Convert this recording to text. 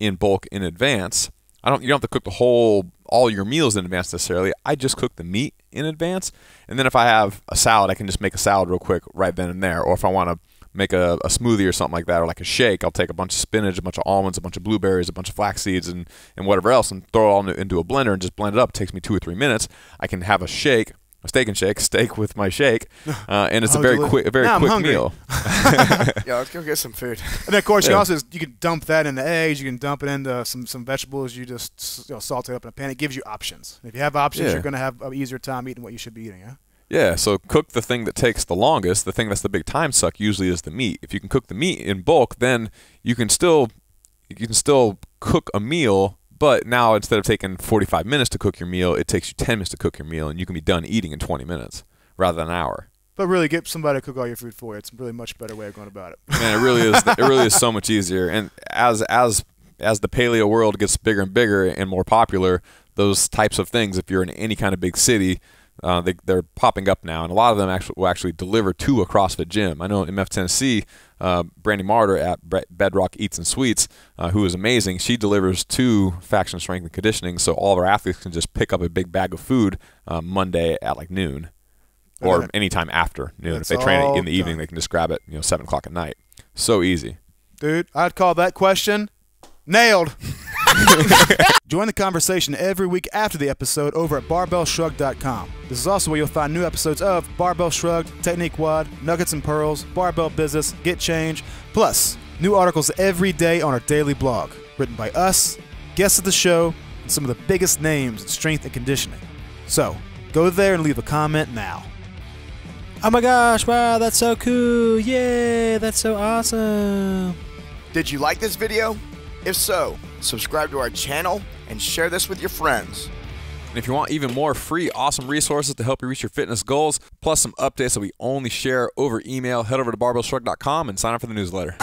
in bulk in advance. You don't have to cook all your meals in advance necessarily. I just cook the meat in advance, and then if I have a salad, I can just make a salad real quick right then and there. Or if I want to make a smoothie or something like that, or like a shake, I'll take a bunch of spinach, a bunch of almonds, a bunch of blueberries, a bunch of flax seeds, and whatever else, and throw it all into a blender and just blend it up. It takes me 2 or 3 minutes. I can have a steak and shake, steak with my shake, and it's a very quick meal. Yeah, let's go get some food. And then, of course, you can dump that into eggs. You can dump it into some vegetables. You just salt it up in a pan. It gives you options. If you have options, you're going to have an easier time eating what you should be eating. Yeah, so cook the thing that takes the longest. The thing that's the big time suck usually is the meat. If you can cook the meat in bulk, then you can still cook a meal. But now, instead of taking 45 minutes to cook your meal, it takes you 10 minutes to cook your meal, and you can be done eating in 20 minutes rather than an hour. But really, get somebody to cook all your food for you. It's a really much better way of going about it. Man, it really is. It really is so much easier. And as the paleo world gets bigger and bigger and more popular, those types of things, if you're in any kind of big city, they're popping up now, and a lot of them will actually deliver to a CrossFit gym. I know in Memphis, Tennessee, Brandy Martyr at Bedrock Eats and Sweets, who is amazing, she delivers to Faction Strength and Conditioning, so all of our athletes can just pick up a big bag of food Monday at like noon, or anytime after noon. If they train it in the evening, they can just grab it 7 o'clock at night. So easy. Dude, I'd call that question nailed. Join the conversation every week after the episode over at barbellshrugged.com. This is also where you'll find new episodes of Barbell Shrugged, Technique Wad, Nuggets and Pearls, Barbell Business, Get Change, plus new articles every day on our daily blog, written by us, guests of the show, and some of the biggest names in strength and conditioning. So, go there and leave a comment now. Oh my gosh, wow, that's so cool. Yay, that's so awesome. Did you like this video? If so, subscribe to our channel and share this with your friends. And if you want even more free, awesome resources to help you reach your fitness goals, plus some updates that we only share over email, head over to barbellshrugged.com and sign up for the newsletter.